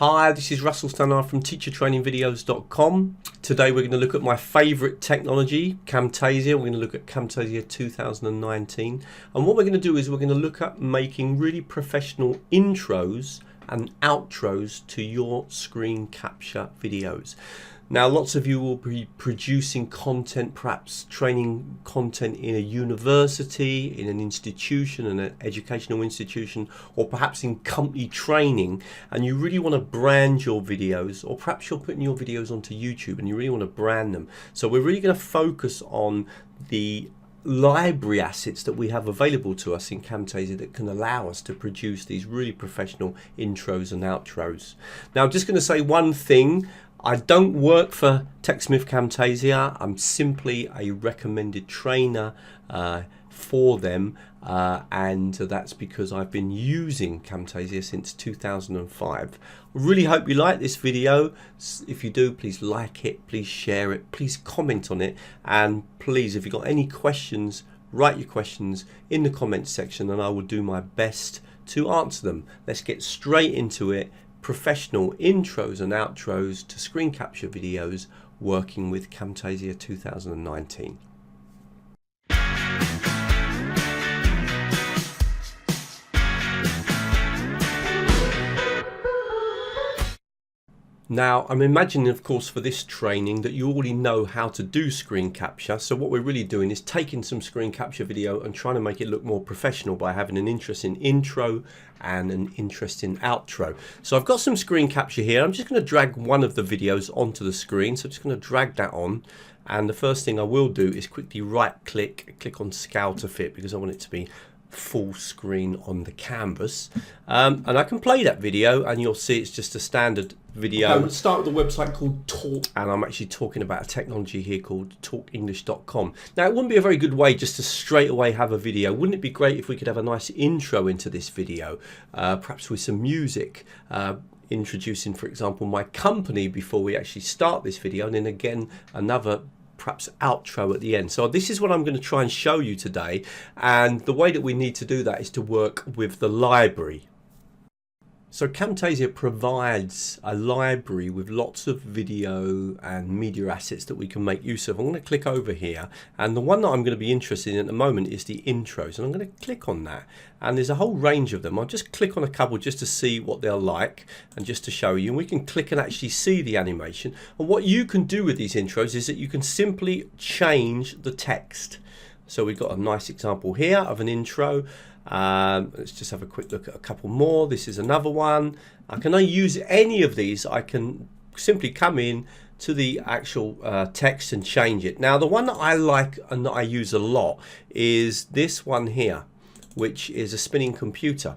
Hi, this is Russell Stannard from teachertrainingvideos.com. Today we're going to look at my favourite technology, Camtasia. We're going to look at Camtasia 2019. And what we're going to do is we're going to look at making really professional intros and outros to your screen capture videos. Now, lots of you will be producing content, perhaps training content in a university, in an institution, in an educational institution, or perhaps in company training, and you really want to brand your videos, or perhaps you're putting your videos onto YouTube and you really want to brand them. So we're really going to focus on the library assets that we have available to us in Camtasia that can allow us to produce these really professional intros and outros. Now, I'm just going to say one thing. I don't work for Techsmith Camtasia. I'm simply a recommended trainer for them, and that's because I've been using Camtasia since 2005. I really hope you like this video. If you do, please like it, please share it, please comment on it, and please, if you've got any questions, write your questions in the comments section and I will do my best to answer them. Let's get straight into it. Professional intros and outros to screen capture videos working with Camtasia 2019. Now, I'm imagining, of course, for this training that you already know how to do screen capture. So what we're really doing is taking some screen capture video and trying to make it look more professional by having an interesting intro and an interesting outro. So I've got some screen capture here. I'm just going to drag one of the videos onto the screen. So I'm just going to drag that on. And the first thing I will do is quickly right click on scale to fit because I want it to be full screen on the canvas, and I can play that video and you'll see it's just a standard video. Okay, let's start with a website called Talk, and I'm actually talking about a technology here called talkenglish.com. Now, it wouldn't be a very good way just to straight away have a video. Wouldn't it be great if we could have a nice intro into this video, perhaps with some music, introducing, for example, my company before we actually start this video, and then again another perhaps outro at the end. So this is what I'm going to try and show you today, and the way that we need to do that is to work with the library. So Camtasia provides a library with lots of video and media assets that we can make use of. I'm going to click over here, and the one that I'm going to be interested in at the moment is the intros, and I'm going to click on that, and there's a whole range of them. I'll just click on a couple just to see what they're like and just to show you, and we can click and actually see the animation. And what you can do with these intros is that you can simply change the text. So we've got a nice example here of an intro. Let's just have a quick look at a couple more. This is another one. Can I use any of these? I can simply come in to the actual text and change it. Now, the one that I like and that I use a lot is this one here, which is a spinning computer.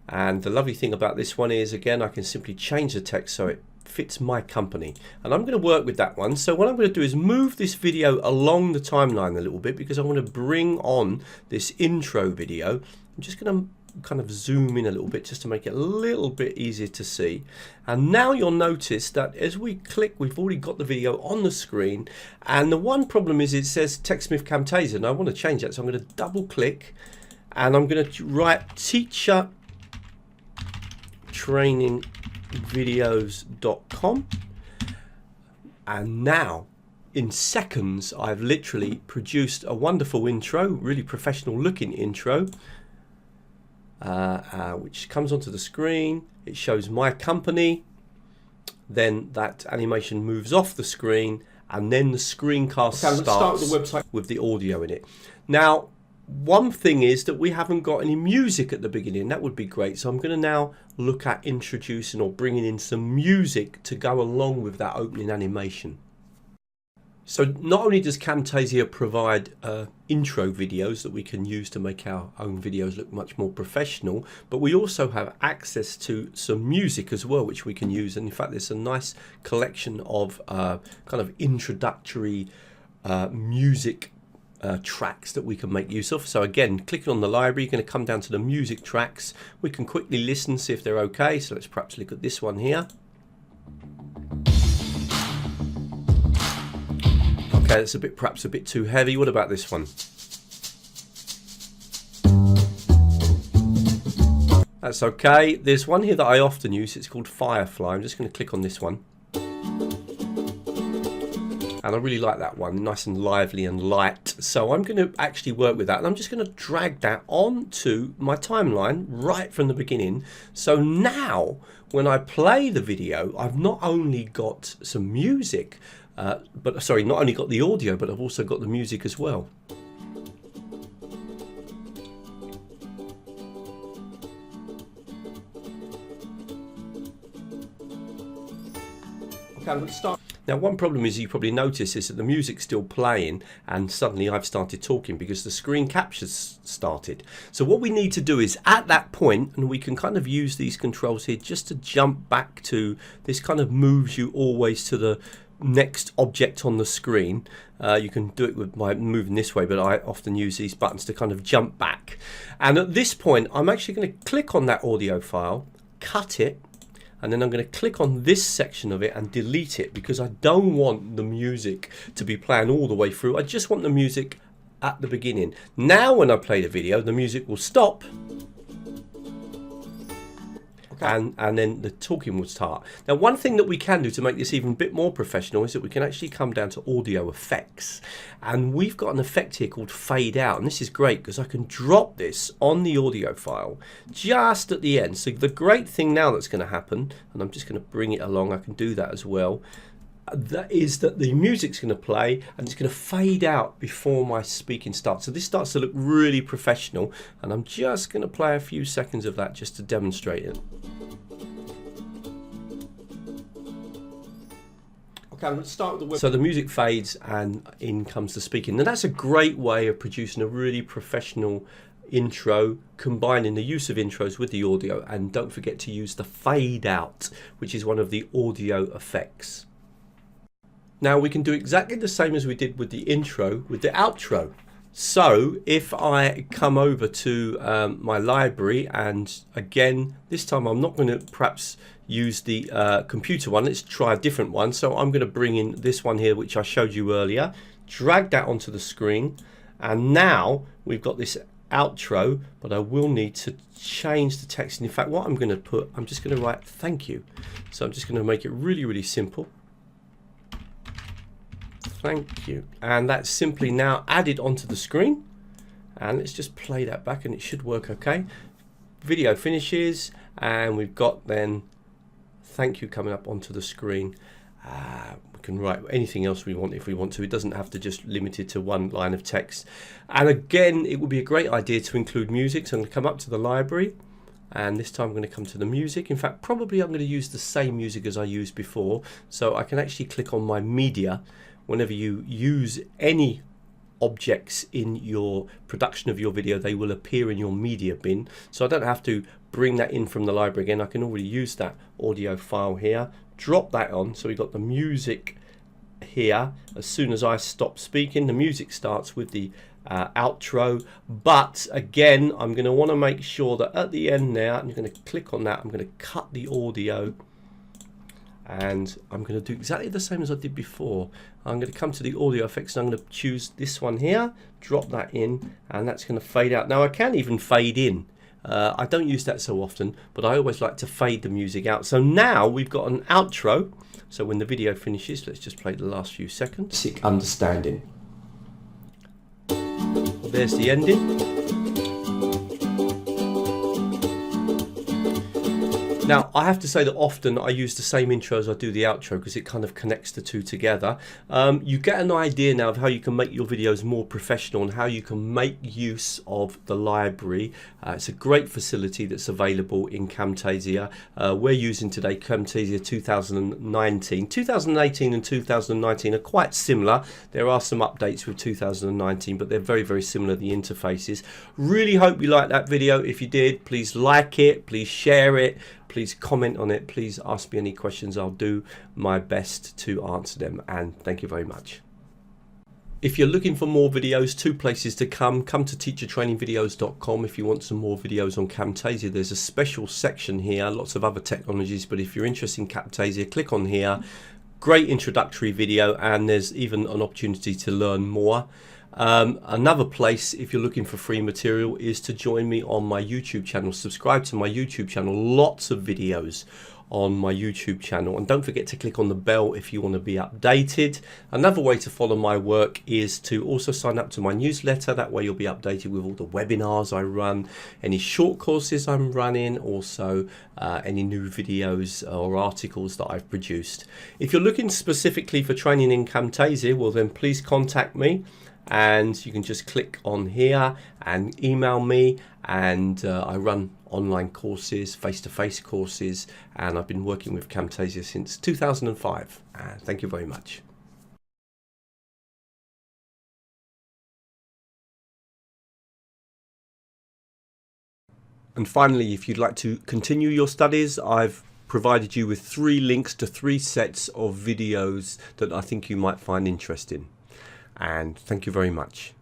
And the lovely thing about this one is, again, I can simply change the text so it fits my company, and I'm going to work with that one. So what I'm going to do is move this video along the timeline a little bit because I want to bring on this intro video. I'm just going to kind of zoom in a little bit just to make it a little bit easier to see. And now you'll notice that as we click, we've already got the video on the screen, and the one problem is it says Techsmith Camtasia, and I want to change that. So I'm going to double click and I'm going to write teacher training videos.com, and now in seconds I've literally produced a wonderful intro, really professional looking intro, which comes onto the screen. It shows my company, then that animation moves off the screen, and then the screencast starts with the website with the audio in it. Now, one thing is that we haven't got any music at the beginning. That would be great. So I'm going to now look at introducing or bringing in some music to go along with that opening animation. So not only does Camtasia provide intro videos that we can use to make our own videos look much more professional, but we also have access to some music as well, which we can use. And in fact, there's a nice collection of kind of introductory music tracks that we can make use of. So again, clicking on the library, you're going to come down to the music tracks. We can quickly listen, see if they're okay. So let's perhaps look at this one here. Okay, that's perhaps a bit too heavy. What about this one? That's okay. There's one here that I often use. It's called Firefly. I'm just going to click on this one. And I really like that one, nice and lively and light. So I'm going to actually work with that, and I'm just going to drag that onto my timeline right from the beginning. So now when I play the video, I've not only got some music, not only got the audio, but I've also got the music as well. Okay, I'm going to start. Now, one problem is you probably notice is that the music's still playing and suddenly I've started talking because the screen capture's started. So what we need to do is at that point, and we can kind of use these controls here just to jump back to, this kind of moves you always to the next object on the screen. You can do it by moving this way, but I often use these buttons to kind of jump back. And at this point, I'm actually going to click on that audio file, cut it, and then I'm going to click on this section of it and delete it because I don't want the music to be playing all the way through. I just want the music at the beginning. Now when I play the video, the music will stop. Okay. And then the talking will start. Now, one thing that we can do to make this even a bit more professional is that we can actually come down to audio effects, and we've got an effect here called fade out, and this is great because I can drop this on the audio file just at the end. So the great thing now that's going to happen, and I'm just going to bring it along, I can do that as well, that is that the music's going to play and it's going to fade out before my speaking starts. So this starts to look really professional, and I'm just going to play a few seconds of that just to demonstrate it. Okay, I'm going to start with the So the music fades and in comes the speaking. Now that's a great way of producing a really professional intro, combining the use of intros with the audio, and don't forget to use the fade out, which is one of the audio effects. Now we can do exactly the same as we did with the intro with the outro. So if I come over to my library, and again this time I'm not going to perhaps use the computer one, let's try a different one. So I'm going to bring in this one here which I showed you earlier, drag that onto the screen, and now we've got this outro, but I will need to change the text. And in fact what I'm going to put, I'm just going to write thank you. So I'm just going to make it really simple. Thank you, and that's simply now added onto the screen, and let's just play that back and it should work okay. Video finishes and we've got then thank you coming up onto the screen. We can write anything else we want if we want to. It doesn't have to just limit it to one line of text. And again, it would be a great idea to include music. So I'm going to come up to the library, and this time I'm going to come to the music. In fact, probably I'm going to use the same music as I used before, so I can actually click on my media. Whenever you use any objects in your production of your video, they will appear in your media bin. So I don't have to bring that in from the library again. I can already use that audio file here, drop that on. So we've got the music here. As soon as I stop speaking, the music starts with the outro. But again, I'm going to want to make sure that at the end now, I'm going to click on that. I'm going to cut the audio, and I'm going to do exactly the same as I did before. I'm going to come to the audio effects, and I'm going to choose this one here, drop that in, and that's going to fade out. Now I can even fade in. I don't use that so often, but I always like to fade the music out. So now we've got an outro. So when the video finishes, let's just play the last few seconds. Basic understanding. There's the ending. Now, I have to say that often I use the same intro as I do the outro because it kind of connects the two together. You get an idea now of how you can make your videos more professional and how you can make use of the library. It's a great facility that's available in Camtasia. We're using today Camtasia 2019. 2018 and 2019 are quite similar. There are some updates with 2019, but they're very similar, the interfaces. Really hope you liked that video. If you did, please like it, please share it. Please comment on it. Please ask me any questions. I'll do my best to answer them. And thank you very much. If you're looking for more videos, two places to come to teachertrainingvideos.com. If you want some more videos on Camtasia, there's a special section here, lots of other technologies. But if you're interested in Camtasia, click on here. Great introductory video, and there's even an opportunity to learn more. Another place, if you're looking for free material, is to join me on my YouTube channel. Subscribe to my YouTube channel. Lots of videos on my YouTube channel, and don't forget to click on the bell if you want to be updated. Another way to follow my work is to also sign up to my newsletter. That way you'll be updated with all the webinars I run, any short courses I'm running, also any new videos or articles that I've produced. If you're looking specifically for training in Camtasia, well then please contact me, and you can just click on here and email me, and I run online courses, face-to-face courses, and I've been working with Camtasia since 2005. Thank you very much. And finally, if you'd like to continue your studies, I've provided you with 3 links to 3 sets of videos that I think you might find interesting. And thank you very much.